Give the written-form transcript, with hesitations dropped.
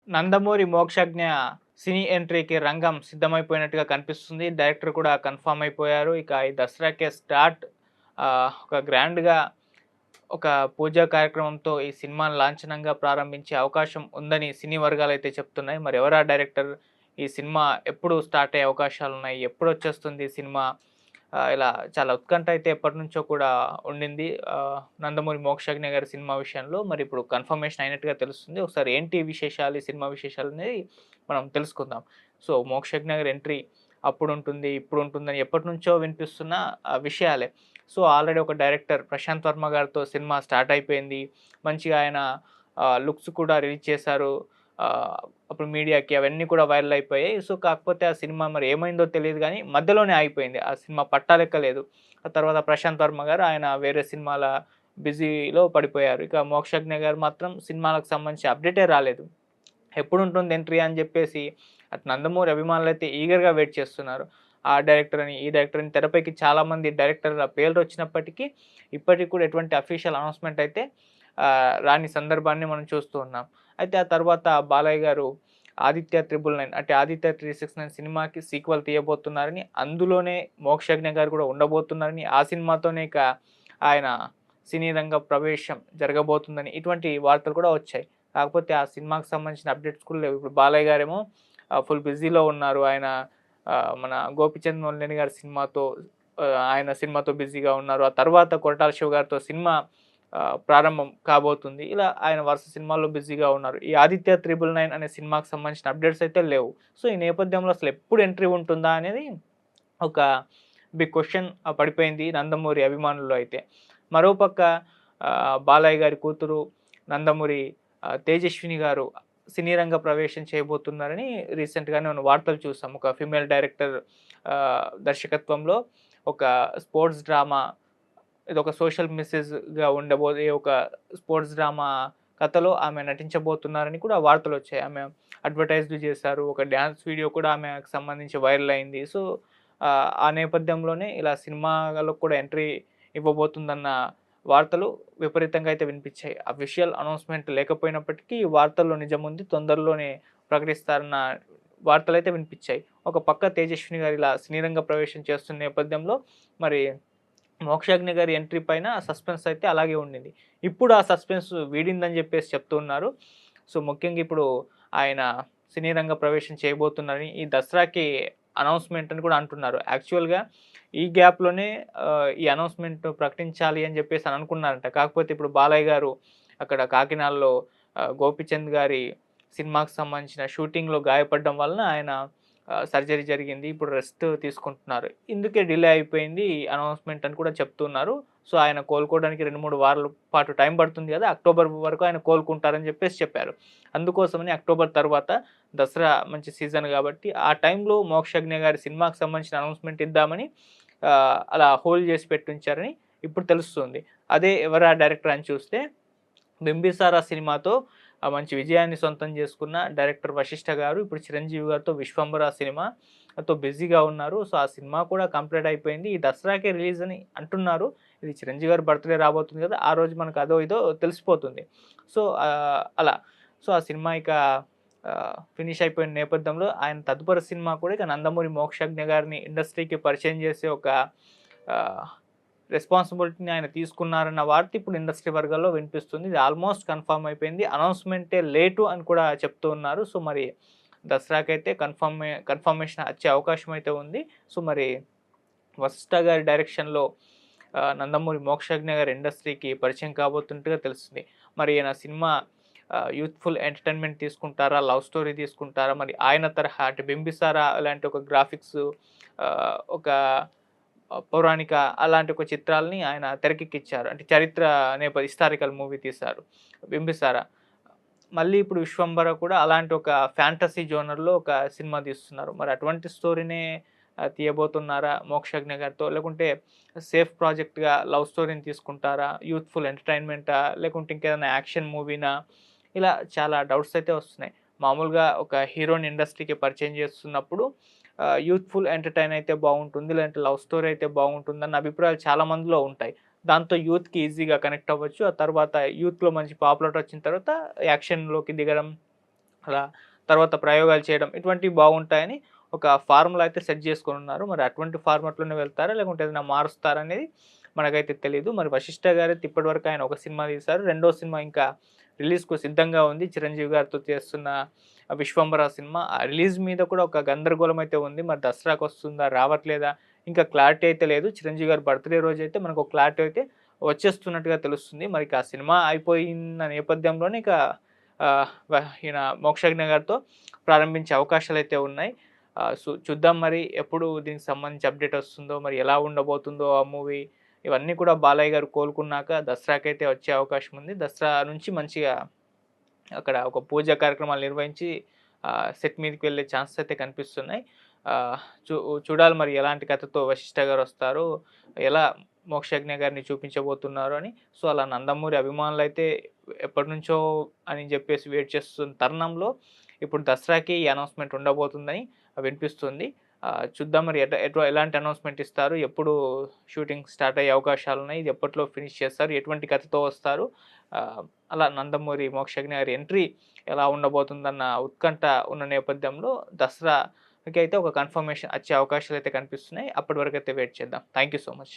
నందమూరి మోక్షజ్ఞ సినీ ఎంట్రీకి రంగం సిద్ధమైపోయినట్టుగా కనిపిస్తుంది. డైరెక్టర్ కూడా కన్ఫర్మ్ అయిపోయారు. ఇక ఈ దసరాకే స్టార్ట్ ఒక గ్రాండ్‌గా ఒక పూజా కార్యక్రమంతో ఈ సినిమాను లాంఛనంగా ప్రారంభించే అవకాశం ఉందని సినీ వర్గాలైతే చెప్తున్నాయి. మరి ఎవరా డైరెక్టర్? ఈ సినిమా ఎప్పుడు స్టార్ట్ అయ్యే అవకాశాలున్నాయి? ఎప్పుడొచ్చేస్తుంది ఈ సినిమా? ఇలా చాలా ఉత్కంఠ అయితే ఎప్పటినుంచో కూడా ఉండింది. 'నందమూరి మోక్షజ్ఞ' గారి సినిమా విషయంలో. మరి ఇప్పుడు కన్ఫర్మేషన్ అయినట్టుగా తెలుస్తుంది. ఒకసారి ఏంటి విశేషాలు? ఈ సినిమా విశేషాలనేది మనం తెలుసుకుందాం. సో, మోక్షజ్ఞ గారి ఎంట్రీ అప్పుడుంటుంది, ఇప్పుడుంటుందని ఎప్పటినుంచో వినిపిస్తున్న విషయాలే. సో, ఆల్రెడీ ఒక డైరెక్టర్ ప్రశాంత్ వర్మ గారితో సినిమా స్టార్ట్ అయిపోయింది. మంచిగా ఆయన లుక్స్ కూడా రిలీజ్ చేశారు. అప్పుడు మీడియాకి అవన్నీ కూడా వైరల్ అయిపోయాయి. సో, కాకపోతే ఆ సినిమా మరి ఏమైందో తెలీదు గానీ, మధ్యలోనే ఆగిపోయింది. ఆ సినిమా పట్టాలెక్కలేదు. ఆ తర్వాత ప్రశాంత్ వర్మ గారు ఆయన వేరే సినిమాల బిజీలో పడిపోయారు. ఇక మోక్షజ్ఞ గారు మాత్రం సినిమాలకు సంబంధించి అప్డేటే రాలేదు. ఎప్పుడుంటుంది ఎంట్రీ అని జెప్పేసి అటు నందమూరి అభిమానులైతే ఈగర్‌గా వెయిట్ చేస్తున్నారు. ఆ డైరెక్టర్ అని, ఈ డైరెక్టర్ అని తెరపైకి చాలామంది డైరెక్టర్ల పేర్లొచ్చినప్పటికీ, ఇప్పటికి కూడా ఎటువంటి అఫీషియల్ అనౌన్స్‌మెంట్ అయితే రాని సందర్భాన్ని మనం చూస్తూ ఉన్నాం. అయితే ఆ తర్వాత బాలయ్య గారు 'ఆదిత్య త్రిబుల్ నైన్' అంటే 'ఆదిత్య 369' సినిమాకి సీక్వెల్ తీయబోతున్నారని, అందులోనే మోక్షజ్ఞ గారు కూడా ఉండబోతున్నారని, ఆ సినిమాతోనే ఇక ఆయన సినీ రంగ ప్రవేశం జరగబోతుందని ఇటువంటి వార్తలు కూడా వచ్చాయి. కాకపోతే ఆ సినిమాకి సంబంధించిన అప్డేట్స్ కూడా లేవు. ఇప్పుడు బాలయ్య గారేమో ఫుల్ బిజీలో ఉన్నారు. ఆయన మన 'గోపీచంద్ మొదలనేని' గారి సినిమాతో ఆయన సినిమాతో బిజీగా ఉన్నారు. ఆ తర్వాత కొరటాల శివ గారితో సినిమా ప్రారంభం కాబోతుంది. ఇలా ఆయన వరుస సినిమాల్లో బిజీగా ఉన్నారు. ఈ 'ఆదిత్య త్రిబుల్ నైన్' అనే సినిమాకి సంబంధించిన అప్డేట్స్ అయితే లేవు. సో, ఈ నేపథ్యంలో అసలు ఎప్పుడు ఎంట్రీ ఉంటుందా అనేది ఒక బిగ్ క్వెషన్ పడిపోయింది నందమూరి అభిమానుల్లో అయితే. మరోపక్క బాలయ్య గారి కూతురు నందమూరి తేజస్విని గారు సినీ రంగ ప్రవేశం చేయబోతున్నారని రీసెంట్‌గానే మనం వార్తలు చూసాం. ఒక ఫీమేల్ డైరెక్టర్ దర్శకత్వంలో ఒక స్పోర్ట్స్ డ్రామా ఇదొక సోషల్ మెసేజ్‌గా ఉండబోయే ఒక స్పోర్ట్స్ డ్రామా కథలో ఆమె నటించబోతున్నారని కూడా వార్తలొచ్చాయి. ఆమె అడ్వర్టైజ్‌లు చేశారు. ఒక డాన్స్ వీడియో కూడా ఆమెకు సంబంధించి వైరల్ అయింది. సో, ఆ నేపథ్యంలోనే ఇలా సినిమాలో కూడా ఎంట్రీ ఇవ్వబోతుందన్న వార్తలు విపరీతంగా అయితే వినిపించాయి. అఫీషియల్ అనౌన్స్‌మెంట్ లేకపోయినప్పటికీ ఈ వార్తల్లో నిజముంది. తొందరలోనే ప్రకటిస్తారన్న వార్తలైతే వినిపించాయి. ఒక పక్క తేజస్విని గారు ఇలా సినీ రంగ ప్రవేశం చేస్తున్న నేపథ్యంలో మరి మోక్షాగ్ని గారి ఎంట్రీ పైన సస్పెన్స్ అయితే అలాగే ఉండింది. ఇప్పుడు ఆ సస్పెన్స్ వీడిందని జెప్పేసి చెప్తూ ఉన్నారు. సో, ముఖ్యంగా ఇప్పుడు ఆయన సినీ రంగ ప్రవేశం చేయబోతున్నారని, ఈ దసరాకి అనౌన్స్‌మెంట్ అని కూడా అంటున్నారు. యాక్చువల్‌గా ఈ గ్యాప్‌లోనే ఈ అనౌన్స్‌మెంట్ ప్రకటించాలి అని జెప్పేసి అనుకున్నారంట. కాకపోతే ఇప్పుడు బాలయ్య గారు అక్కడ కాకినాడలో గోపీచంద్ గారి సినిమాకి సంబంధించిన షూటింగ్‌లో గాయపడడం వలన ఆయన సర్జరీ జరిగింది. ఇప్పుడు రెస్ట్ తీసుకుంటున్నారు. ఇందుకే డిలే అయిపోయింది అనౌన్స్‌మెంట్ అని కూడా చెప్తున్నారు. సో, ఆయన కోలుకోవడానికి 2, 3 వారాల పాటు టైం పడుతుంది గదా! అక్టోబర్ వరకు ఆయన కోలుకుంటారని జెప్పేసి చెప్పారు. అందుకోసమని అక్టోబర్ తర్వాత దసరా మంచి సీజన్ గాబట్టి, ఆ టైంలో మోక్షజ్ఞ గారి సినిమాకి సంబంధించిన అనౌన్స్‌మెంట్ ఇద్దామని అలా హోల్డ్ జేసి పెట్టుంచారని ఇప్పుడు తెలుస్తుంది. అదే ఎవరా డైరెక్టర్ అని చూస్తే 'బింబిసారా' సినిమాతో మంచి విజయాన్ని సొంతం చేసుకున్న డైరెక్టర్ వశిష్ఠ గారు ఇప్పుడు చిరంజీవి గారితో 'విశ్వంబర' సినిమాతో బిజీగా ఉన్నారు. సో, ఆ సినిమా కూడా కంప్లీట్ అయిపోయింది. ఈ దసరాకే రిలీజ్ అని అంటున్నారు. ఇది చిరంజీవి గారి బర్త్‌డే రాబోతుంది కదా! ఆ రోజు మనకు అదో ఇదో తెలిసిపోతుంది. సో, అలా. సో, ఆ సినిమా ఇక ఫినిష్ అయిపోయిన నేపథ్యంలో ఆయన తదుపరి సినిమా కూడా ఇక 'నందమూరి మోక్షజ్ఞ' గారిని ఇండస్ట్రీకి పరిచయం చేసే ఒక ఆహ్ రెస్పాన్సిబిలిటీని ఆయన తీసుకున్నారన్న వార్త ఇప్పుడు ఇండస్ట్రీ వర్గాల్లో వినిపిస్తుంది. ఇది ఆల్మోస్ట్ కన్ఫర్మ్ అయిపోయింది. అనౌన్స్‌మెంటే లేటు అని కూడా చెప్తూ ఉన్నారు. సో, మరి దసరాకైతే కన్ఫర్మేషన్ వచ్చే అవకాశం అయితే ఉంది. సో, మరి వశిష్ఠ గారి డైరెక్షన్‌లో నందమూరి మోక్షజ్ఞ గారి ఇండస్ట్రీకి పరిచయం కాబోతున్నట్టుగా తెలుస్తుంది. మరి ఈయన సినిమా యూత్‌ఫుల్ ఎంటర్‌టైన్‌మెంట్ తీసుకుంటారా? లవ్ స్టోరీ తీసుకుంటారా? మరి ఆయన తరహా అంటే 'బింబిసార' లాంటి ఒక గ్రాఫిక్స్ ఒక పౌరాణిక అలాంటి ఒక చిత్రాల్ని ఆయన తెరకెక్కించారు. అంటే చరిత్ర హిస్టారికల్ మూవీ తీశారు 'బింబిసార'. మళ్ళీ ఇప్పుడు 'విశ్వంబర' కూడా అలాంటి ఒక ఫ్యాంటసీ జోనర్‌లో ఒక సినిమా తీస్తున్నారు. మరి అటువంటి స్టోరీనే తీయబోతున్నారా 'మోక్షజ్ఞ' గారితో? లేకుంటే సేఫ్ ప్రాజెక్ట్‌గా లవ్ స్టోరీని తీసుకుంటారా? యూత్‌ఫుల్ ఎంటర్‌టైన్‌మెంటా? లేకుంటే ఇంకేదైనా యాక్షన్ మూవీనా? ఇలా చాలా డౌట్స్ అయితే వస్తున్నాయి. మామూలుగా ఒక హీరోని ఇండస్ట్రీకి పరిచయం చేస్తున్నప్పుడు యూత్‌ఫుల్ ఎంటర్‌టైన్ అయితే బావుంటుంది. లేదంటే లవ్ స్టోరీ అయితే బావుంటుందన్న అభిప్రాయాలు చాలా మందిలో ఉంటాయి. దాంతో యూత్‌కి ఈజీగా కనెక్ట్ అవ్వచ్చు. ఆ తర్వాత యూత్‌లో మంచి పాపులారిటీ వచ్చిన తర్వాత యాక్షన్‌లోకి దిగడం అలా తర్వాత ప్రయోగాలు చేయడం ఇటువంటివి బాగుంటాయని ఒక ఫార్ములా అయితే సెట్ చేసుకొనున్నారు. మరి అటువంటి ఫార్మాట్‌లోనే వెళ్తారా? లేకుంటే ఏదైనా మారుస్తారా అనేది మనకైతే తెలీదు. మరి 'వశిష్ఠ' గారైతే ఇప్పటివరకు ఆయన ఒక సినిమా తీశారు. రెండో సినిమా ఇంకా రిలీజ్‌కు సిద్ధంగా ఉంది. చిరంజీవి గారితో చేస్తున్న 'విశ్వంబర' సినిమా. ఆ రిలీజ్ మీద కూడా ఒక గందరగోళం అయితే ఉంది. మరి దసరాకొస్తుందా? రావట్లేదా? ఇంకా క్లారిటీ అయితే లేదు. చిరంజీవి గారి బర్త్‌డే రోజైతే మనకు ఒక క్లారిటీ అయితే వచ్చేస్తున్నట్టుగా తెలుస్తుంది. మరి ఇక ఆ సినిమా అయిపోయిన నేపథ్యంలోనే ఇక ఆహ్, వ ఈయన 'మోక్షజ్ఞ' గారితో ప్రారంభించే అవకాశాలైతే ఉన్నాయి. చూద్దాం మరి ఎప్పుడు దీనికి సంబంధించి అప్డేట్ వస్తుందో, మరి ఎలా ఉండబోతుందో ఆ మూవీ, ఇవన్నీ కూడా బాలయ్య గారు కోలుకున్నాక దసరాకైతే వచ్చే అవకాశం ఉంది. దసరా నుంచి మంచిగా అక్కడ ఒక పూజా కార్యక్రమాలు నిర్వహించి సెట్ మీదకి వెళ్ళే ఛాన్సెస్ అయితే కనిపిస్తున్నాయి. ఆహ్, చూ చూడాలి మరి ఎలాంటి కథతో 'వశిష్ఠ' గారొస్తారు, ఎలా 'మోక్షజ్ఞ' గారిని చూపించబోతున్నారు అని. సో, అలా నందమూరి అభిమానులైతే ఎప్పటినుంచో అని జెప్పేసి వెయిట్ చేస్తున్న తరుణంలో ఇప్పుడు దసరాకి ఈ అనౌన్స్‌మెంట్ ఉండబోతుందని వినిపిస్తుంది. చూద్దాం మరి ఎలాంటి అనౌన్స్‌మెంట్ ఇస్తారు? ఎప్పుడు షూటింగ్ స్టార్ట్ అయ్యే అవకాశాలున్నాయి? ఇది ఎప్పట్లో ఫినిష్ చేస్తారు? ఎటువంటి కథతో వస్తారు? ఆహ్, అలా నందమూరి మోక్షజ్ఞ గారి ఎంట్రీ ఎలా ఉండబోతుందన్న ఉత్కంఠ ఉన్న నేపథ్యంలో దసరాకైతే ఒక కన్ఫర్మేషన్ వచ్చే అవకాశాలైతే కనిపిస్తున్నాయి. అప్పటి వరకైతే వెయిట్ చేద్దాం. Thank you so much.